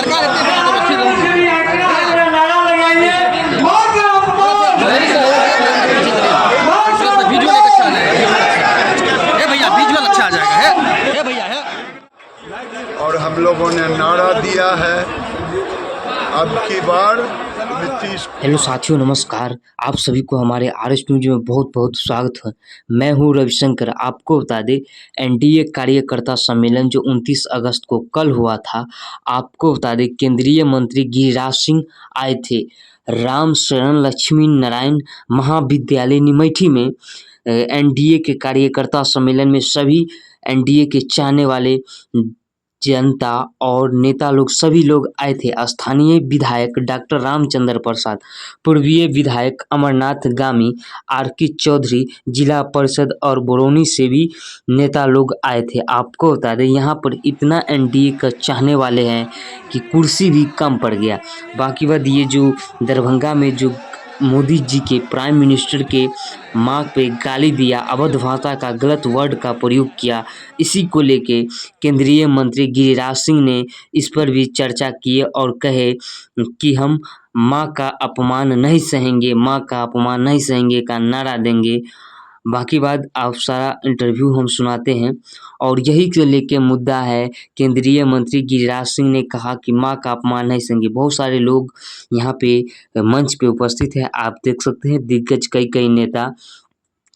सरकार इतनी अच्छी रही विजुअल अच्छा है भैया, विजुअल अच्छा आ जाएगा है भैया है। और हम लोगों ने नारा दिया है अब की बार नीतीश। हेलो साथियों, नमस्कार। आप सभी को हमारे आरएस न्यूज में बहुत बहुत स्वागत है। मैं हूं रविशंकर। आपको बता दें, एनडीए कार्यकर्ता सम्मेलन जो 29 अगस्त को कल हुआ था, आपको बता दें केंद्रीय मंत्री गिरिराज सिंह आए थे राम शरण लक्ष्मी नारायण महाविद्यालय निमैठी में। एनडीए के कार्यकर्ता सम्मेलन में सभी एनडीए के चाहने वाले जनता और नेता लोग सभी लोग आए थे। स्थानीय विधायक डॉक्टर रामचंद्र प्रसाद, पूर्वीय विधायक अमरनाथ गामी, आर.के. चौधरी, जिला परिषद और बरौनी से भी नेता लोग आए थे। आपको बता दें यहाँ पर इतना एनडीए का चाहने वाले हैं कि कुर्सी भी कम पड़ गया। बाकी बात ये जो दरभंगा में जो मोदी जी के प्राइम मिनिस्टर के माँ पे गाली दिया, अवध भाषा का गलत वर्ड का प्रयोग किया, इसी को लेके केंद्रीय मंत्री गिरिराज सिंह ने इस पर भी चर्चा किए और कहे कि हम माँ का अपमान नहीं सहेंगे, माँ का अपमान नहीं सहेंगे का नारा देंगे। बाकी बात आप सारा इंटरव्यू हम सुनाते हैं और यही को लेके मुद्दा है। केंद्रीय मंत्री गिरिराज सिंह ने कहा कि माँ का अपमान नहीं सहेंगे। बहुत सारे लोग यहाँ पे मंच पे उपस्थित है, आप देख सकते हैं दिग्गज कई नेता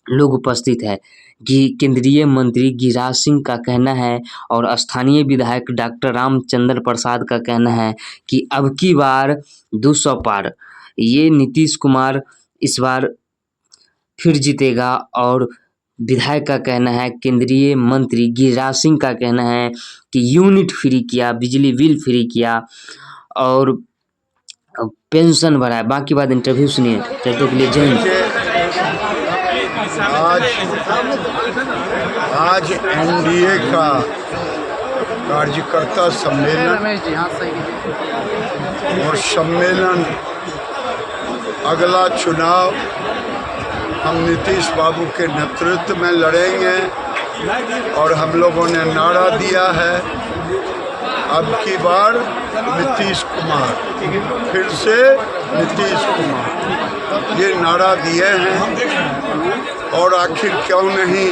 लोग उपस्थित है कि केंद्रीय मंत्री गिरिराज सिंह का कहना है और स्थानीय विधायक डॉक्टर रामचंद्र प्रसाद का कहना है कि अब की बार 200 पार, ये नीतीश कुमार इस बार फिर जीतेगा। और विधायक का कहना है, केंद्रीय मंत्री गिरिराज सिंह का कहना है कि यूनिट फ्री किया, बिजली बिल फ्री किया और पेंशन बढ़ाया। बाकी बात इंटरव्यू सुनिए। तब तक के लिए जय हिंद। आज एनडीए का कार्यकर्ता सम्मेलन और सम्मेलन अगला चुनाव हम नीतीश बाबू के नेतृत्व में लड़ेंगे और हम लोगों ने नारा दिया है अब की बार नीतीश कुमार, फिर से नीतीश कुमार, ये नारा दिए हैं। और आखिर क्यों नहीं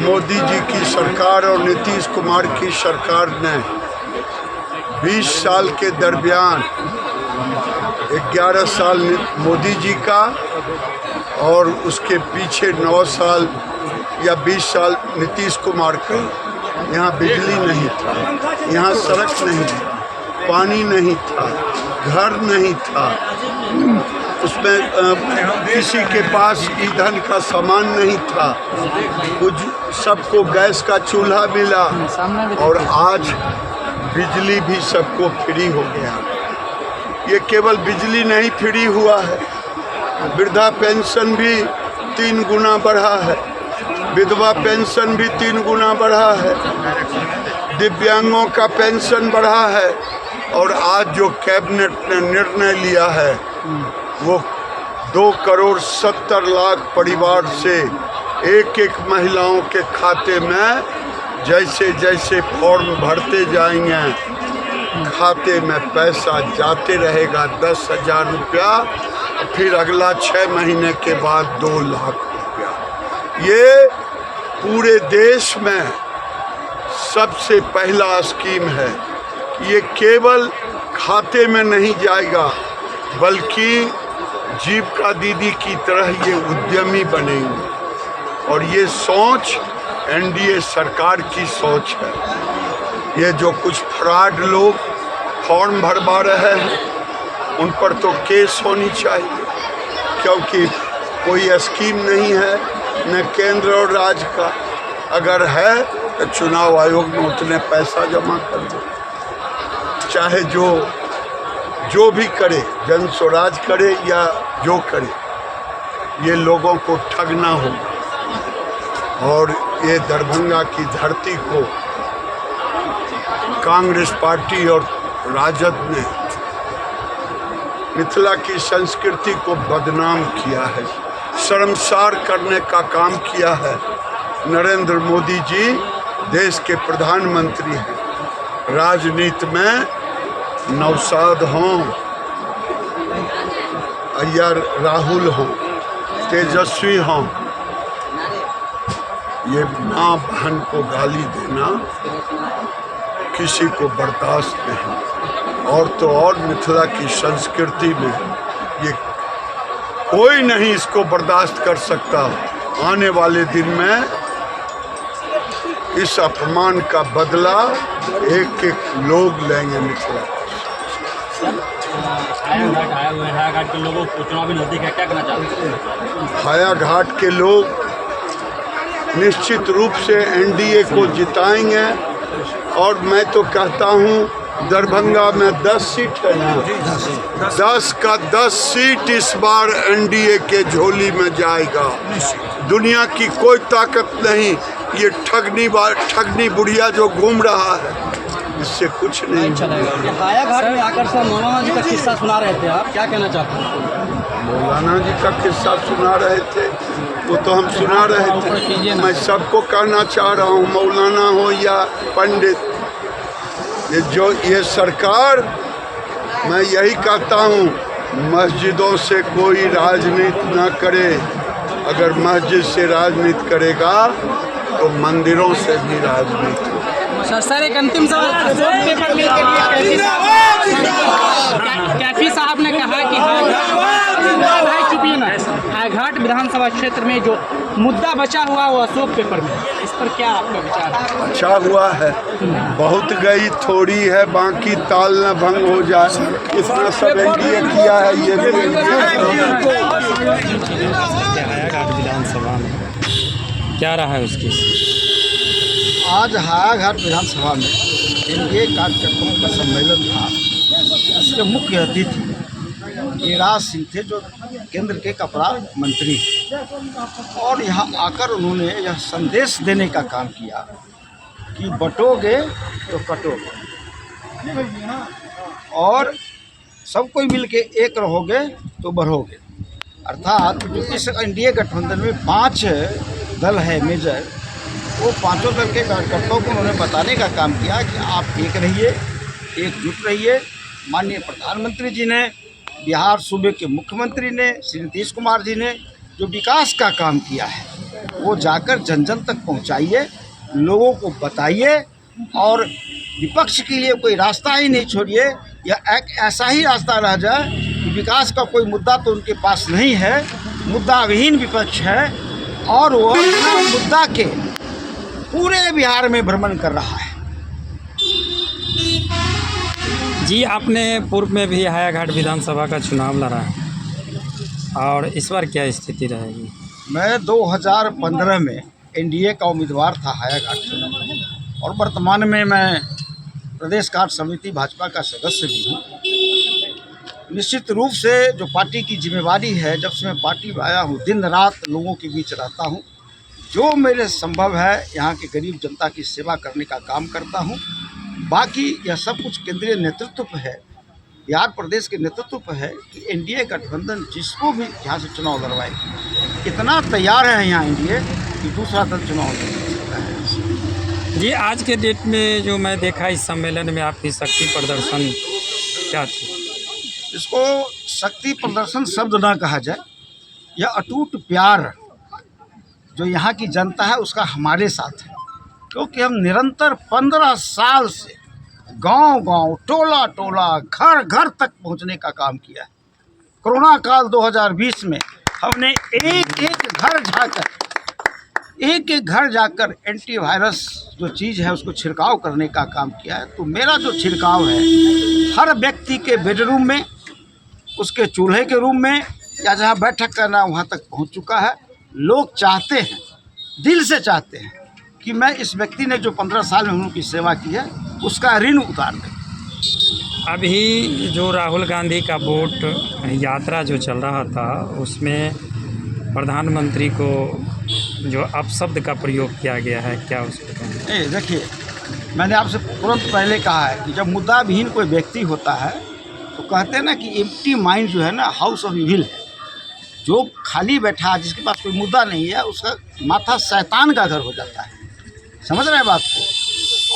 मोदी जी की सरकार और नीतीश कुमार की सरकार ने 20 साल के दरमियान 11 साल मोदी जी का और उसके पीछे 9 साल या 20 साल नीतीश कुमार का, यहाँ बिजली नहीं था, यहाँ सड़क नहीं था, पानी नहीं था, घर नहीं था, उसमें किसी के पास ईंधन का सामान नहीं था, कुछ सबको गैस का चूल्हा मिला और आज बिजली भी सबको फ्री हो गया। ये केवल बिजली नहीं फ्री हुआ है, वृद्धा पेंशन भी 3 गुना बढ़ा है, विधवा पेंशन भी 3 गुना बढ़ा है, दिव्यांगों का पेंशन बढ़ा है और आज जो कैबिनेट ने निर्णय लिया है वो 2,70,00,000 परिवार से एक महिलाओं के खाते में जैसे जैसे फॉर्म भरते जाएंगे खाते में पैसा जाते रहेगा 10,000 रुपया, फिर अगला 6 महीने के बाद 2 लाख रुपया। ये पूरे देश में सबसे पहला स्कीम है। ये केवल खाते में नहीं जाएगा बल्कि जीविका दीदी की तरह ये उद्यमी बनेंगे और ये सोच एनडीए सरकार की सोच है। ये जो कुछ फ्रॉड लोग फॉर्म भरवा रहे हैं उन पर तो केस होनी चाहिए, क्योंकि कोई स्कीम नहीं है न केंद्र और राज्य का। अगर है तो चुनाव आयोग में उतने पैसा जमा कर दो, चाहे जो भी करे, जन स्वराज करे या जो करे, ये लोगों को ठगना होगा। और ये दरभंगा की धरती को कांग्रेस पार्टी और राजद ने मिथिला की संस्कृति को बदनाम किया है, शर्मसार करने का काम किया है। नरेंद्र मोदी जी देश के प्रधानमंत्री हैं, राजनीति में नौशाद हों या राहुल हों, तेजस्वी हों, ये माँ बहन को गाली देना किसी को बर्दाश्त नहीं। और तो और मिथिला की संस्कृति में ये कोई नहीं इसको बर्दाश्त कर सकता। आने वाले दिन में इस अपमान का बदला एक एक लोग लेंगे मिथिला। हायाघाट के लोगों को चुनावी नजदीक है, क्या कहना चाहते हैं? हायाघाट के लोग निश्चित रूप से एनडीए को जिताएंगे। और मैं तो कहता हूँ दरभंगा में 10 सीट है ना, 10 का 10 सीट इस बार एनडीए के झोली में जाएगा। दुनिया की कोई ताकत नहीं, ये ठगनी बुढ़िया जो घूम रहा है इससे कुछ नहीं चलेगा। हायाघाट में आकर सर मौलाना जी का किस्सा सुना रहे थे, आप क्या कहना चाहते हैं? मौलाना जी का किस्सा सुना रहे थे, वो तो हम सुना रहे थे। मैं सबको कहना चाह रहा हूँ, मौलाना हो या पंडित, ये सरकार, मैं यही कहता हूँ मस्जिदों से कोई राजनीति ना करे। अगर मस्जिद से राजनीति करेगा तो मंदिरों से भी राजनीति। सर एक अंतिम सवाल, अशोक पेपर मिल के लिए कैफी साहब ने कहा कि हायाघाट विधानसभा क्षेत्र में जो मुद्दा बचा हुआ वो अशोक पेपर में, इस पर क्या आपका विचार है? अच्छा हुआ है, बहुत गई थोड़ी है, बाकी ताल न भंग हो जाए, इतना सब एनडीए किया है। ये भी हायाघाट विधानसभा में क्या रहा है उसकी? आज हायाघाट विधानसभा में एनडीए कार्यकर्ताओं का सम्मेलन था। इसके मुख्य अतिथि गिरिराज सिंह थे, जो केंद्र के कपड़ा मंत्री, और यहाँ आकर उन्होंने यह संदेश देने का काम किया कि बटोगे तो कटोगे और सब कोई मिलके एक रहोगे तो बढ़ोगे। अर्थात जो इस एनडीए गठबंधन में 5 दल है मेजर, वो 5 दल के कार्यकर्ताओं को उन्होंने बताने का काम किया कि आप एक रहिए, एकजुट रहिए। माननीय प्रधानमंत्री जी ने, बिहार सूबे के मुख्यमंत्री ने, श्री नीतीश कुमार जी ने जो विकास का काम किया है वो जाकर जन जन तक पहुंचाइए, लोगों को बताइए, और विपक्ष के लिए कोई रास्ता ही नहीं छोड़िए। यह एक ऐसा ही रास्ता रह जाए कि विकास का कोई मुद्दा तो उनके पास नहीं है, मुद्दा विहीन विपक्ष है, और वो अपना मुद्दा के पूरे बिहार में भ्रमण कर रहा है। जी, आपने पूर्व में भी हायाघाट विधानसभा का चुनाव लड़ा है, और इस बार क्या स्थिति रहेगी? मैं 2015 में एनडीए का उम्मीदवार था हायाघाट से, और वर्तमान में मैं प्रदेश कार्य समिति भाजपा का सदस्य भी हूँ। निश्चित रूप से जो पार्टी की जिम्मेवारी है, जब से मैं पार्टी में आया हूँ, दिन रात लोगों के बीच रहता हूँ, जो मेरे संभव है यहाँ के गरीब जनता की सेवा करने का काम करता हूँ। बाकी यह सब कुछ केंद्रीय नेतृत्व पे है, बिहार प्रदेश के नेतृत्व पे है कि एनडीए गठबंधन जिसको भी यहाँ से चुनाव लड़वाएगी, इतना तैयार है यहाँ एनडीए कि दूसरा दल चुनाव लड़ सकता है। जी, आज के डेट में जो मैं देखा इस सम्मेलन में आपकी शक्ति प्रदर्शन क्या थी? इसको शक्ति प्रदर्शन शब्द ना कहा जाए, यह अटूट प्यार जो यहाँ की जनता है उसका हमारे साथ है, क्योंकि हम निरंतर 15 साल से गांव-गांव, टोला-टोला, घर-घर तक पहुंचने का काम किया है। कोरोना काल 2020 में हमने एक एक घर जाकर एंटीवायरस जो चीज़ है उसको छिड़काव करने का काम किया है। तो मेरा जो छिड़काव है हर व्यक्ति के बेडरूम में, उसके चूल्हे के रूम में, या जहां बैठक करना वहां तक पहुंच चुका है। लोग चाहते हैं, दिल से चाहते हैं कि मैं इस व्यक्ति ने जो 15 साल में उनकी सेवा की है उसका ऋण उतार दें। अभी जो राहुल गांधी का वोट यात्रा जो चल रहा था उसमें प्रधानमंत्री को जो अपशब्द का प्रयोग किया गया है, क्या उसको कहना? देखिए, मैंने आपसे तुरंत पहले कहा है कि जब मुद्दा विहीन कोई व्यक्ति होता है तो कहते हैं ना कि एम्प्टी माइंड जो है ना हाउस ऑफ इविल है। जो खाली बैठा है, जिसके पास कोई मुद्दा नहीं है, उसका माथा शैतान का घर हो जाता है। समझ रहे हैं बात को?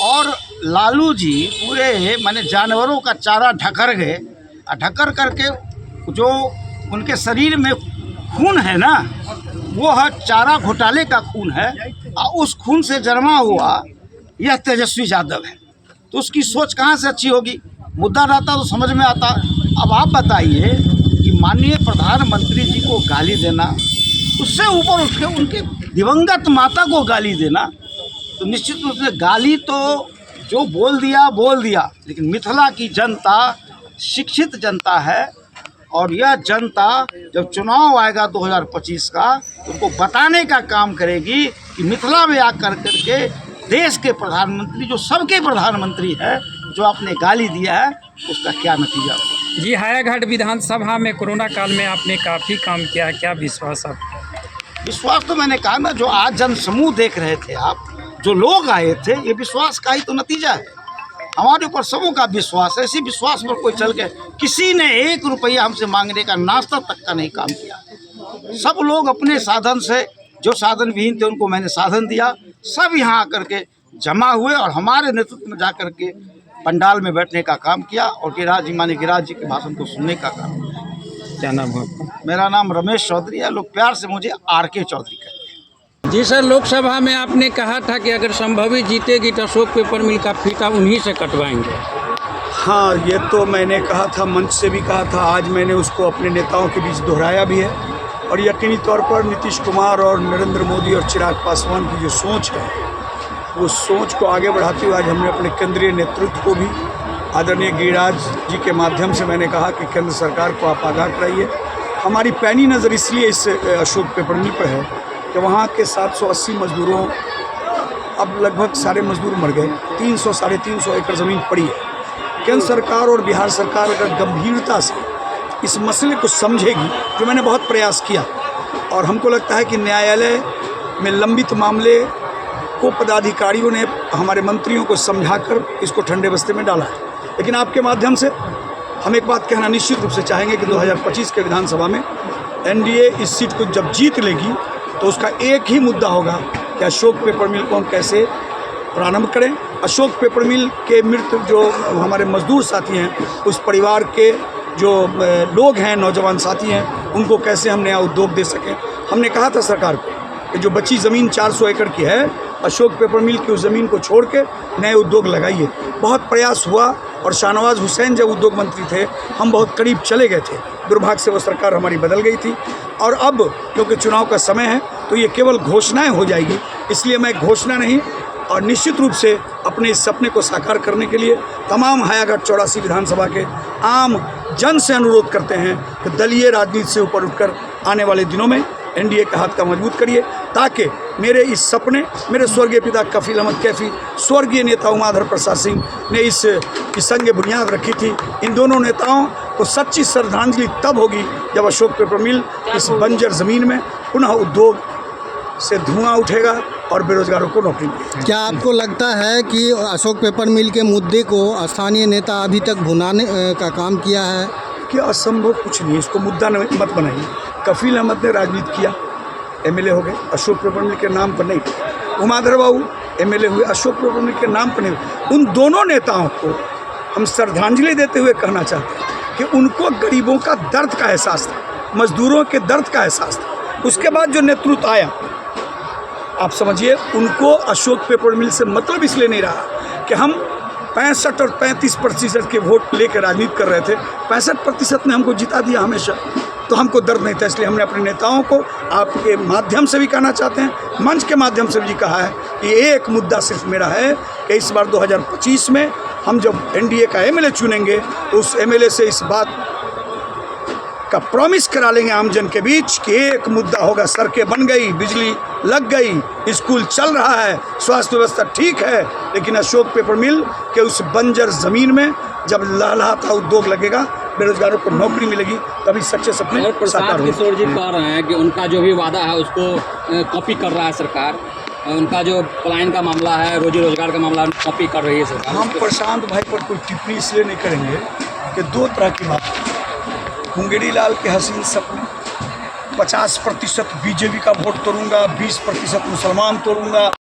और लालू जी पूरे माने जानवरों का चारा ढकर गए, ढकर करके जो उनके शरीर में खून है ना, वो है चारा घोटाले का खून है, और उस खून से जन्मा हुआ यह तेजस्वी यादव है। तो उसकी सोच कहाँ से अच्छी होगी? मुद्दा रहता तो समझ में आता। अब आप बताइए कि माननीय प्रधानमंत्री जी को गाली देना, उससे ऊपर उठ के उनके दिवंगत माता को गाली देना, तो निश्चित रूप से गाली तो जो बोल दिया, लेकिन मिथिला की जनता शिक्षित जनता है, और यह जनता जब चुनाव आएगा 2025 का, तो उनको बताने का काम करेगी कि मिथिला में आकर करके देश के प्रधानमंत्री, जो सबके प्रधानमंत्री है, जो आपने गाली दिया है, उसका क्या नतीजा हुआ। जी, हायाघाट विधानसभा में कोरोना काल में आपने काफ़ी काम किया है, क्या विश्वास आप? विश्वास तो मैंने कहा ना, जो आज जन समूह देख रहे थे आप, जो लोग आए थे, ये विश्वास का ही तो नतीजा है। हमारे ऊपर सबों का विश्वास है। इसी विश्वास पर कोई चल के किसी ने 1 रुपया हमसे मांगने का, नाश्ता तक का नहीं काम किया। सब लोग अपने साधन से, जो साधन विहीन थे उनको मैंने साधन दिया, सब यहाँ आकर के जमा हुए और हमारे नेतृत्व में जाकर के पंडाल में बैठने का काम किया और गिरिराज जी, माने गिरिराज जी के भाषण को सुनने का काम किया। क्या नाम है आपका? मेरा नाम रमेश चौधरी है, लोग प्यार से मुझे RK चौधरी कहते हैं। जी सर, लोकसभा में आपने कहा था कि अगर संभवी जीतेगी तो अशोक पेपर मिल का फीता उन्हीं से कटवाएंगे। हाँ, ये तो मैंने कहा था, मंच से भी कहा था, आज मैंने उसको अपने नेताओं के बीच दोहराया भी है। और यकीनी तौर पर नीतीश कुमार और नरेंद्र मोदी और चिराग पासवान की जो सोच है, वो सोच को आगे बढ़ाते हुए आज हमने अपने केंद्रीय नेतृत्व को भी आदरणीय गिरिराज जी के माध्यम से मैंने कहा कि केंद्र सरकार को आप आगाह कराइए। हमारी पैनी नज़र इसलिए इस अशोक पेपर मिल पर है कि वहाँ के 780 मजदूरों, अब लगभग सारे मजदूर मर गए, 300 साढ़े 300 एकड़ ज़मीन पड़ी है। केंद्र सरकार और बिहार सरकार अगर गंभीरता से इस मसले को समझेगी, जो मैंने बहुत प्रयास किया, और हमको लगता है कि न्यायालय में लंबित मामले को पदाधिकारियों ने हमारे मंत्रियों को समझाकर इसको ठंडे बस्ते में डाला है। लेकिन आपके माध्यम से हम एक बात कहना निश्चित रूप से चाहेंगे कि 2025 के विधानसभा में NDA इस सीट को जब जीत लेगी तो उसका एक ही मुद्दा होगा कि अशोक पेपर मिल को हम कैसे प्रारंभ करें। अशोक पेपर मिल के मृत जो हमारे मजदूर साथी हैं, उस परिवार के जो लोग हैं, नौजवान साथी हैं, उनको कैसे हम नया उद्योग दे सकें। हमने कहा था सरकार को कि जो बची ज़मीन 400 एकड़ की है, अशोक पेपर मिल की उस ज़मीन को छोड़ के नए उद्योग लगाइए। बहुत प्रयास हुआ और शाहनवाज हुसैन जब उद्योग मंत्री थे, हम बहुत करीब चले गए थे। दुर्भाग्य से वो सरकार हमारी बदल गई थी, और अब क्योंकि चुनाव का समय है तो ये केवल घोषणाएं हो जाएगी। इसलिए मैं घोषणा नहीं, और निश्चित रूप से अपने इस सपने को साकार करने के लिए तमाम हायाघाट 84 विधानसभा के आम जन से अनुरोध करते हैं कि दलीय राजनीति से ऊपर उठकर आने वाले दिनों में NDA का हाथ का मजबूत करिए, ताकि मेरे इस सपने, मेरे स्वर्गीय पिता कफील अहमद कैफी, स्वर्गीय नेता उमाधर प्रसाद सिंह ने इसकी संग बुनियाद रखी थी। इन दोनों नेताओं को सच्ची श्रद्धांजलि तब होगी जब अशोक पेपर मिल इस बंजर ज़मीन में पुनः उद्योग से धुआं उठेगा और बेरोजगारों को नौकरी मिलेगी। क्या आपको लगता है कि अशोक पेपर मिल के मुद्दे को स्थानीय नेता अभी तक भुनाने का काम किया है? कि असंभव कुछ नहीं, इसको मुद्दा मत बनाइए। कफील अहमद ने राजनीति किया, MLA हो गए, अशोक पेपर मिल के नाम पर नहीं। उमाधर बाबू MLA हुए, अशोक पेपर मिल के नाम पर नहीं। उन दोनों नेताओं को हम श्रद्धांजलि देते हुए कहना चाहते हैं कि उनको गरीबों का दर्द का एहसास था, मजदूरों के दर्द का एहसास था। उसके बाद जो नेतृत्व आया, आप समझिए, उनको अशोक पेपर मिल से मतलब इसलिए नहीं रहा कि हम 65 और 35% के वोट लेकर राजनीति कर रहे थे। 65% ने हमको जिता दिया हमेशा, तो हमको दर्द नहीं था। इसलिए हमने अपने नेताओं को आपके माध्यम से भी कहना चाहते हैं, मंच के माध्यम से भी कहा है कि एक मुद्दा सिर्फ मेरा है कि इस बार 2025 में हम जब NDA का MLA चुनेंगे तो उस MLA से इस बात का प्रॉमिस करा लेंगे आम जन के बीच कि एक मुद्दा होगा, सड़कें बन गई, बिजली लग गई, स्कूल चल रहा है, स्वास्थ्य व्यवस्था ठीक है, लेकिन अशोक पेपर मिल के उस बंजर ज़मीन में जब लहलहाता उद्योग लगेगा, बेरोजगारों को नौकरी मिलेगी, तभी सच्चे सपने साकार होंगे। किशोर जी कह रहे हैं कि उनका जो भी वादा है उसको कॉपी कर रहा है सरकार, उनका जो पलायन का मामला है, रोजी रोजगार का मामला कॉपी कर रही है सरकार। हम प्रशांत भाई पर कोई टिप्पणी इसलिए नहीं करेंगे कि 2 तरह की बात है। मुंगेरी लाल के हसीन सपने, 50% BJP का वोट तोड़ूंगा, 20% मुसलमान तोड़ूंगा,